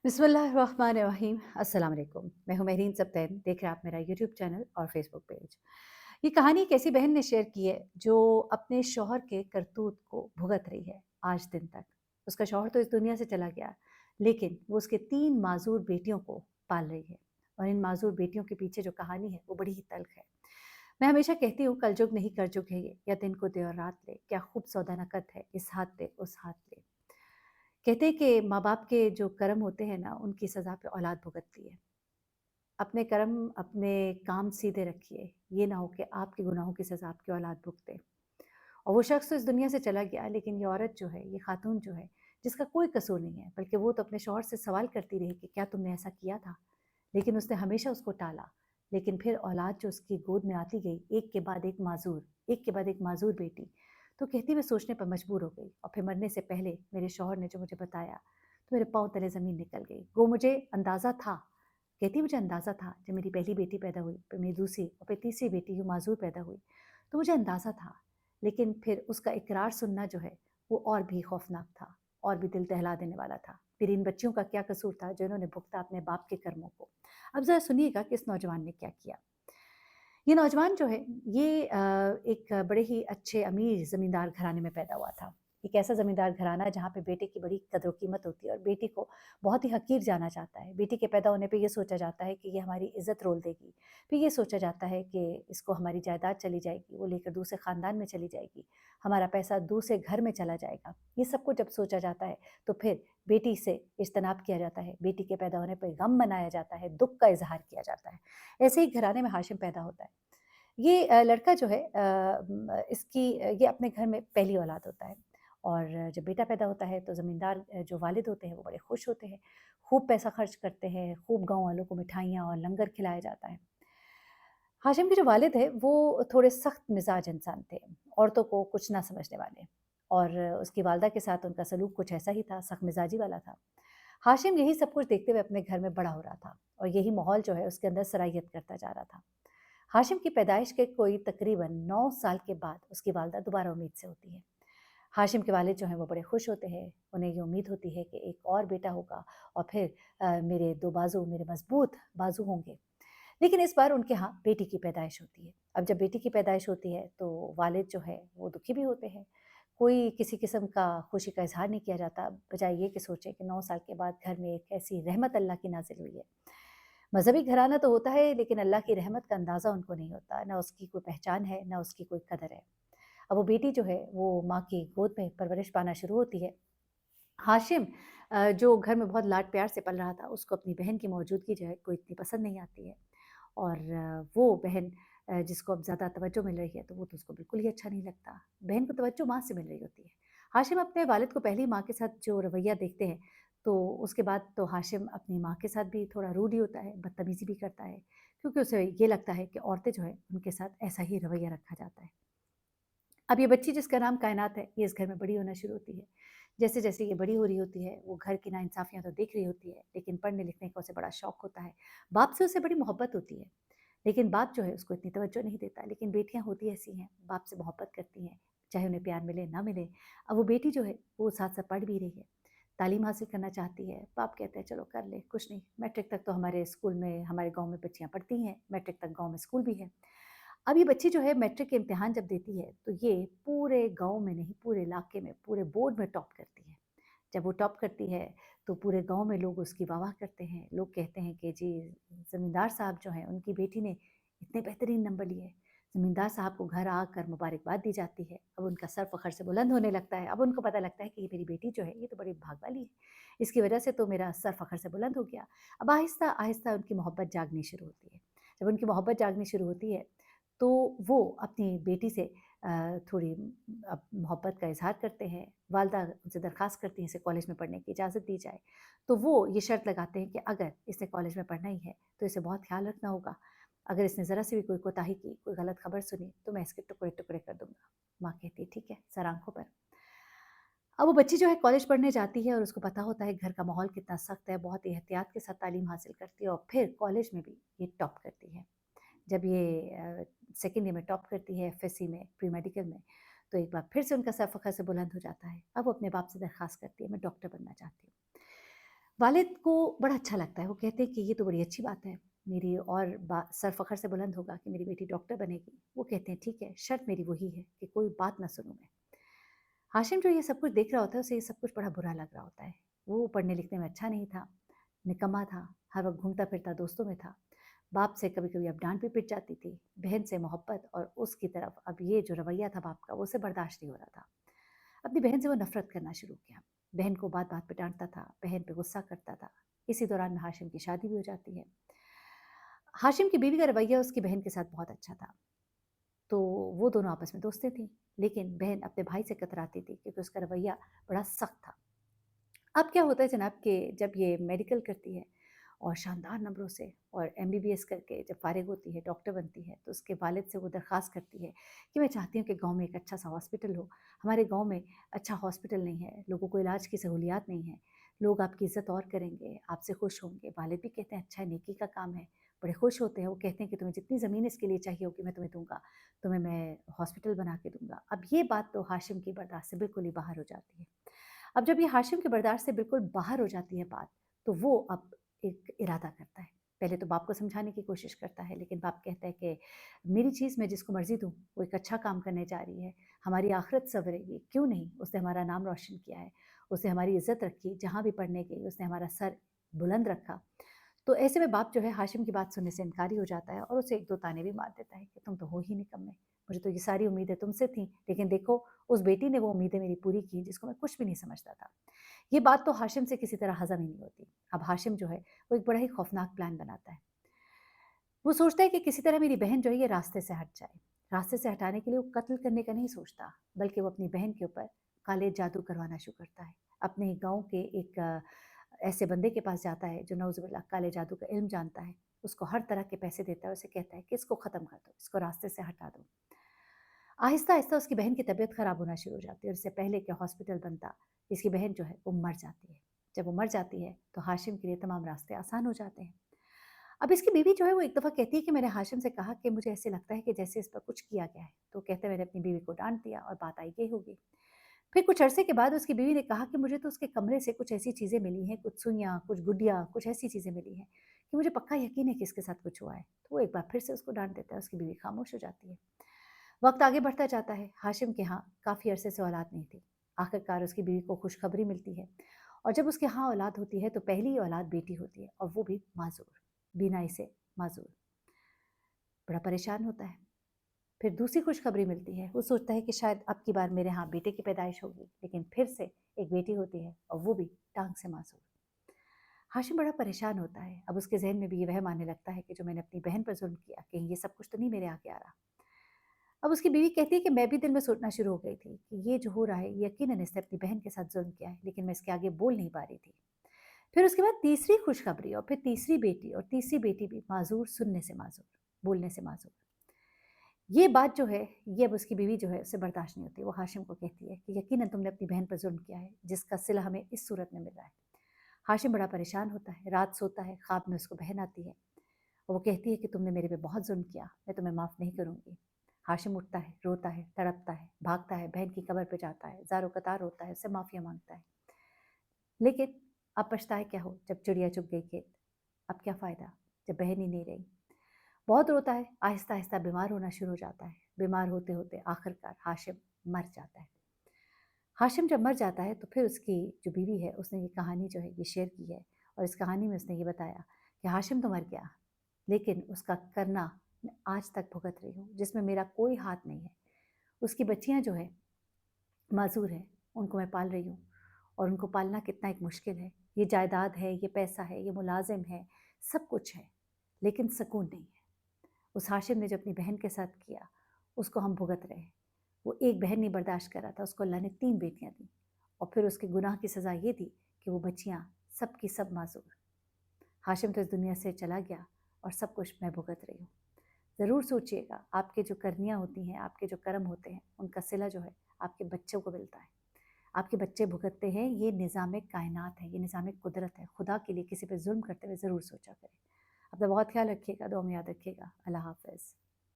बिस्मिल्लाहिर्रहमानिर्रहीम अस्सलाम वालेकुम। मैं हूं महरीन सबतैन, देख रहे हैं आप मेरा यूट्यूब चैनल और फेसबुक पेज। ये कहानी एक ऐसी बहन ने शेयर की है जो अपने शौहर के करतूत को भुगत रही है आज दिन तक। उसका शौहर तो इस दुनिया से चला गया, लेकिन वो उसके 3 मासूर बेटियों को पाल रही है। और इन मासूर बेटियों के पीछे जो कहानी है वो बड़ी ही तल्ख है। मैं हमेशा कहती हूँ, कलजुग नहीं करजुग है ये, या दिन को दे और रात ले, क्या खूब सौदा नकद है, इस हाथ दे उस हाथ ले। कहते हैं कि माँ बाप के जो कर्म होते हैं ना, उनकी सज़ा पे औलाद भुगतती है। अपने कर्म, अपने काम सीधे रखिए, ये ना हो कि आपके गुनाहों की सज़ा आपकी औलाद भुगते। और वो शख्स तो इस दुनिया से चला गया, लेकिन ये औरत जो है, ये खातून जो है, जिसका कोई कसूर नहीं है, बल्कि वो तो अपने शौहर से सवाल करती रही कि क्या तुमने ऐसा किया था? लेकिन उसने हमेशा उसको टाला। लेकिन फिर औलाद जो उसकी गोद में आती गई, एक के बाद एक माज़ूर, एक के बाद एक माज़ूर बेटी, तो कहती मैं सोचने पर मजबूर हो गई। और फिर मरने से पहले मेरे शौहर ने जो मुझे बताया, तो मेरे पाँव तले ज़मीन निकल गई। वो मुझे अंदाज़ा था, कहती मुझे अंदाज़ा था जब मेरी पहली बेटी पैदा हुई, फिर मेरी दूसरी और फिर तीसरी बेटी जो माज़ूर पैदा हुई, तो मुझे अंदाज़ा था। लेकिन फिर उसका इकरार सुनना जो है, वो और भी खौफनाक था, और भी दिल दहला देने वाला था। फिर इन बच्चियों का क्या कसूर था जो इन्होंने भुगता अपने बाप के कर्मों को। अब ज़रा सुनिएगा कि इस नौजवान ने क्या किया। ये नौजवान जो है, ये एक बड़े ही अच्छे अमीर ज़मींदार घराने में पैदा हुआ था। एक ऐसा ज़मींदार घराना जहाँ पे बेटे की बड़ी कदर-ओ-कीमत होती है और बेटी को बहुत ही हक़ीर जाना जाता है। बेटी के पैदा होने पे ये सोचा जाता है कि ये हमारी इज़्ज़त रोल देगी। फिर ये सोचा जाता है कि इसको हमारी जायदाद चली जाएगी, वो लेकर दूसरे ख़ानदान में चली जाएगी, हमारा पैसा दूसरे घर में चला जाएगा। ये सब कुछ जब सोचा जाता है, तो फिर बेटी से इज्तनाब किया जाता है, बेटी के पैदा होने पे गम मनाया जाता है, दुःख का इज़हार किया जाता है। ऐसे ही घराने में हाशिम पैदा होता है। ये लड़का जो है, ये अपने घर में पहली औलाद होता है। और जब बेटा पैदा होता है तो ज़मींदार जो वालिद होते हैं वो बड़े खुश होते हैं, खूब पैसा खर्च करते हैं, खूब गाँव वालों को मिठाइयाँ और लंगर खिलाया जाता है। हाशिम के जो वालिद हैं वो थोड़े सख्त मिजाज इंसान थे, औरतों को कुछ ना समझने वाले। और उसकी वालदा के साथ उनका सलूक कुछ ऐसा ही था, सख्त मिजाजी वाला था। हाशिम यही सब कुछ देखते हुए अपने घर में बड़ा हो रहा था, और यही माहौल जो है उसके अंदर सराहियत करता जा रहा था। हाशिम की पैदाइश के कोई तकरीबन 9 साल के बाद उसकी वालदा दोबारा उम्मीद से होती है। हाशिम के वालिद जो हैं वो बड़े खुश होते हैं, उन्हें ये उम्मीद होती है कि एक और बेटा होगा, और फिर मेरे 2 बाज़ू, मेरे मज़बूत बाज़ू होंगे। लेकिन इस बार उनके यहाँ बेटी की पैदाइश होती है। अब जब बेटी की पैदाइश होती है तो वालिद जो है वो दुखी भी होते हैं। कोई किसी किस्म का खुशी का इज़हार नहीं किया जाता, बजाय ये कि सोचे कि 9 साल के बाद घर में एक ऐसी रहमत अल्लाह की नाज़िल हुई है। मज़हबी घराना तो होता है, लेकिन अल्लाह की रहमत का अंदाज़ा उनको नहीं होता, ना उसकी कोई पहचान है, ना उसकी कोई कदर है। अब वो बेटी जो है वो माँ की गोद में परवरिश पाना शुरू होती है। हाशिम जो घर में बहुत लाड प्यार से पल रहा था, उसको अपनी बहन की मौजूदगी जो है कोई इतनी पसंद नहीं आती है। और वो बहन जिसको अब ज़्यादा तवज्जो मिल रही है, तो वो तो उसको बिल्कुल ही अच्छा नहीं लगता। बहन को तवज्जो माँ से मिल रही होती है। हाशिम अपने वालिद को पहली माँ के साथ जो रवैया देखते हैं, तो उसके बाद तो हाशिम अपनी माँ के साथ भी थोड़ा रूड ही होता है, बदतमीज़ी भी करता है, क्योंकि उसे ये लगता है कि औरतें जो हैं, उनके साथ ऐसा ही रवैया रखा जाता है। अब ये बच्ची जिसका नाम कायनात है, ये इस घर में बड़ी होना शुरू होती है। जैसे-जैसे ये बड़ी हो रही होती है, वो घर की नाइंसाफ़ियाँ तो देख रही होती है, लेकिन पढ़ने-लिखने का उसे बड़ा शौक होता है। बाप से उसे बड़ी मोहब्बत होती है, लेकिन बाप जो है उसको इतनी तवज्जो नहीं देता। लेकिन बेटियाँ होती ऐसी हैं, बाप से मोहब्बत करती हैं, चाहे उन्हें प्यार मिले ना मिले। अब वो बेटी जो है, वो साथ-साथ पढ़ भी रही है, तालीम हासिल करना चाहती है। बाप कहते हैं चलो कर ले, कुछ नहीं, मैट्रिक तक तो हमारे स्कूल में, हमारे गाँव में बच्चियाँ पढ़ती हैं, मैट्रिक तक गाँव में स्कूल भी है। अब ये बच्ची जो है मैट्रिक के इम्तिहान जब देती है, तो ये पूरे गाँव में नहीं, पूरे इलाके में, पूरे बोर्ड में टॉप करती है। जब वो टॉप करती है, तो पूरे गाँव में लोग उसकी वाह-वाह करते हैं। लोग कहते हैं कि जी, ज़मींदार साहब जो हैं, उनकी बेटी ने इतने बेहतरीन नंबर लिए। ज़मींदार साहब को घर आकर मुबारकबाद दी जाती है। अब उनका सर फ़ख्र से बुलंद होने लगता है। अब उनको पता लगता है कि ये मेरी बेटी जो है, ये तो बड़ी भाग वाली है। इसकी वजह से तो मेरा सर फ़ख्र से बुलंद हो गया। अब आहिस्ता-आहिस्ता उनकी मोहब्बत जागनी शुरू होती है। जब उनकी मोहब्बत जागनी शुरू होती है, तो वो अपनी बेटी से थोड़ी अब मोहब्बत का इज़हार करते हैं। वालदा उनसे दरख़्वास्त करती हैं इसे कॉलेज में पढ़ने की इजाज़त दी जाए। तो वो ये शर्त लगाते हैं कि अगर इसने कॉलेज में पढ़ना ही है, तो इसे बहुत ख़्याल रखना होगा। अगर इसने ज़रा सी भी कोई कोताही की, कोई गलत खबर सुनी, तो मैं इसके टुकड़े-टुकड़े कर दूँगा। माँ कहती है ठीक है, सर आँखों पर। अब वो बच्ची जो है कॉलेज पढ़ने जाती है, और उसको पता होता है घर का माहौल कितना सख्त है, बहुत ही एहतियात के साथ तालीम हासिल करती है, और फिर कॉलेज में भी ये टॉप करती है। जब ये सेकंड ईयर में टॉप करती है, एफएससी में, प्री मेडिकल में, तो एक बार फिर से उनका सर फ़ख्र से बुलंद हो जाता है। अब वो अपने बाप से दरख़्वास्त करती है, मैं डॉक्टर बनना चाहती हूँ। वालिद को बड़ा अच्छा लगता है, वो कहते हैं कि ये तो बड़ी अच्छी बात है, मेरी और सर फ़ख्र से बुलंद होगा कि मेरी बेटी डॉक्टर बनेगी। वो कहते हैं ठीक है, शर्त मेरी वही है कि कोई बात ना सुनूँ मैं। हाशिम जो ये सब कुछ देख रहा होता है, उसे ये सब कुछ बड़ा बुरा लग रहा होता है। वो पढ़ने लिखने में अच्छा नहीं था, निकम्मा था, हर वक़्त घूमता-फिरता दोस्तों में था। बाप से कभी-कभी अब डाँट भी पिट जाती थी, बहन से मोहब्बत और उसकी तरफ अब ये जो रवैया था बाप का, वो उसे बर्दाश्त नहीं हो रहा था। अपनी बहन से वो नफ़रत करना शुरू किया। बहन को बात-बात पे डाँटता था, बहन पे गुस्सा करता था। इसी दौरान में हाशिम की शादी भी हो जाती है। हाशिम की बीवी का रवैया उसकी बहन के साथ बहुत अच्छा था, तो वो दोनों आपस में दोस्तें थीं, लेकिन बहन अपने भाई से कतराती थी क्योंकि उसका रवैया बड़ा सख्त था। अब क्या होता है जनाब कि जब ये मेडिकल करती है और शानदार नंबरों से और एमबीबीएस करके जब फ़ारिग होती है, डॉक्टर बनती है, तो उसके वालिद से वो दरख़्वास्त करती है कि मैं चाहती हूँ कि गाँव में एक अच्छा-सा हॉस्पिटल हो। हमारे गाँव में अच्छा हॉस्पिटल नहीं है, लोगों को इलाज की सहूलियात नहीं है, लोग आपकी इज़्ज़त और करेंगे, आपसे खुश होंगे। वालिद भी कहते हैं अच्छा है, नेकी का काम है, बड़े खुश होते हैं। वो कहते हैं कि तुम्हें जितनी ज़मीन इसके लिए चाहिए होगी मैं तुम्हें दूँगा, तुम्हें मैं हॉस्पिटल बना के दूँगा। अब ये बात तो हाशिम की बर्दाश्त से बिल्कुल ही बाहर हो जाती है। अब जब ये हाशिम के बर्दाश्त से बिल्कुल बाहर हो जाती है बात, तो वो अब एक इरादा करता है। पहले तो बाप को समझाने की कोशिश करता है, लेकिन बाप कहता है कि मेरी चीज़ मैं जिसको मर्ज़ी दूँ, वो एक अच्छा काम करने जा रही है, हमारी आखिरत सँवरेगी, क्यों नहीं? उसने हमारा नाम रोशन किया है, उसने हमारी इज़्ज़त रखी, जहाँ भी पढ़ने गई उसने हमारा सर बुलंद रखा। तो ऐसे में बाप जो है हाशिम की बात सुनने से इनकारी हो जाता है और उसे 1-2 ताने भी मार देता है कि तुम तो हो ही निकम्मे। मुझे तो ये सारी उम्मीदें तुमसे थी, लेकिन देखो उस बेटी ने वो उम्मीदें मेरी पूरी की जिसको मैं कुछ भी नहीं समझता था। ये बात तो हाशिम से किसी तरह हज़म ही नहीं होती। अब हाशिम जो है वो एक बड़ा ही खौफ़नाक प्लान बनाता है। वो सोचता है कि किसी तरह मेरी बहन जो है ये रास्ते से हट जाए। रास्ते से हटाने के लिए वो कत्ल करने का नहीं सोचता, बल्कि वो अपनी बहन के ऊपर काले जादू करवाना शुरू करता है। अपने ही गाँव के एक ऐसे बंदे के पास जाता है जो नऊज़ुबिल्लाह काले जादू का इल्म जानता है। उसको हर तरह के पैसे देता है, उसे कहता है कि इसको ख़त्म कर दो, इसको रास्ते से हटा दो। आहिस्ता-आहिस्ता उसकी बहन की तबीयत ख़राब होना शुरू हो जाती है और इससे पहले कि हॉस्पिटल बनता, इसकी बहन जो है वो मर जाती है। जब वो मर जाती है तो हाशिम के लिए तमाम रास्ते आसान हो जाते हैं। अब इसकी बीवी जो है वो एक दफ़ा कहती है कि मैंने हाशिम से कहा कि मुझे ऐसे लगता है कि जैसे इस पर कुछ किया गया है। तो कहते हैं मैंने अपनी बीवी को डाँट दिया और बात आई ये होगी। फिर कुछ अरसे के बाद उसकी बीवी ने कहा कि मुझे तो उसके कमरे से कुछ ऐसी चीज़ें मिली हैं, कुछ सुइयाँ, कुछ गुड़िया, कुछ ऐसी चीज़ें मिली हैं कि मुझे पक्का यकीन है कि इसके साथ कुछ हुआ है। तो वो एक बार फिर से उसको डाँट देता है, उसकी बीवी खामोश हो जाती है। वक़्त आगे बढ़ता जाता है, हाशिम के यहाँ काफ़ी अरसे से औलाद नहीं थी। आखिरकार उसकी बीवी को खुशखबरी मिलती है और जब उसके यहाँ औलाद होती है तो पहली औलाद बेटी होती है और वो भी माज़ूर, बीनाई से माज़ूर। बड़ा परेशान होता है। फिर दूसरी खुशखबरी मिलती है, वो सोचता है कि शायद अब की बार मेरे यहाँ बेटे की पैदाइश होगी, लेकिन फिर से एक बेटी होती है और वो भी टाँग से मासूम। हाशिम बड़ा परेशान होता है, अब उसके ज़हन में भी ये वहम आने लगता है कि जो मैंने अपनी बहन पर ज़ुल्म किया, कहीं ये सब कुछ तो नहीं मेरे आगे आ रहा। अब उसकी बीवी कहती है कि मैं भी दिल में सोचना शुरू हो गई थी कि ये जो हो रहा है, यकीनन इसने अपनी बहन के साथ ज़ुल्म किया है, लेकिन मैं इसके आगे बोल नहीं पा रही थी। फिर उसके बाद तीसरी खुशखबरी और फिर तीसरी बेटी और तीसरी बेटी भी माज़ूर, सुनने से माज़ूर, बोलने से माज़ूर। ये बात जो है, ये अब उसकी बीवी जो है उसे बर्दाश्त नहीं होती। वो हाशिम को कहती है कि यकीनन तुमने अपनी बहन पर ज़ुल्म किया है, जिसका सिला हमें इस सूरत में मिल रहा है। हाशिम बड़ा परेशान होता है, रात सोता है, ख्वाब में उसको बहन आती है। और वो कहती है कि तुमने मेरे पे बहुत ज़ुल्म किया, मैं तुम्हें माफ़ नहीं करूँगी। हाशिम उठता है, रोता है, तड़पता है, भागता है, बहन की कब्र पे जाता है, ज़ारो-कतार रोता है, उससे माफ़िया माँगता है। लेकिन अब पछताए क्या हो जब चिड़िया चुग गई खेत। अब क्या फ़ायदा जब बहन ही नहीं रही। बहुत रोता है, आहिस्ता-आहिस्ता बीमार होना शुरू हो जाता है। बीमार होते-होते आखिरकार हाशिम मर जाता है। हाशिम जब मर जाता है तो फिर उसकी जो बीवी है उसने ये कहानी जो है ये शेयर की है और इस कहानी में उसने ये बताया कि हाशिम तो मर गया, लेकिन उसका करना मैं आज तक भुगत रही हूँ, जिसमें मेरा कोई हाथ नहीं है। उसकी बच्चियाँ जो हैं माज़ूर हैं, उनको मैं पाल रही हूँ और उनको पालना कितना एक मुश्किल है। ये जायदाद है, ये पैसा है, ये मुलाज़िम है, सब कुछ है, लेकिन सुकून नहीं है। उस हाशिम ने जो अपनी बहन के साथ किया, उसको हम भुगत रहे हैं। वो एक बहन नहीं बर्दाश्त कर रहा था, उसको अल्लाह ने 3 बेटियाँ दी और फिर उसके गुनाह की सज़ा ये दी कि वो बच्चियाँ सब की सब माज़ूर। हाशिम तो इस दुनिया से चला गया और सब कुछ मैं भुगत रही हूँ। ज़रूर सोचिएगा, आपके जो करनियाँ होती हैं, आपके जो कर्म होते हैं, उनका सिला जो है आपके बच्चों को मिलता है। आपके बच्चे भुगतते हैं, ये निज़ाम कायनात है, ये निज़ाम कुदरत है। खुदा के लिए किसी पे ज़ुल्म करते हुए ज़रूर सोचा करें। अपना बहुत ख्याल रखिएगा, दुआ में याद रखिएगा। अल्लाह हाफ़िज़।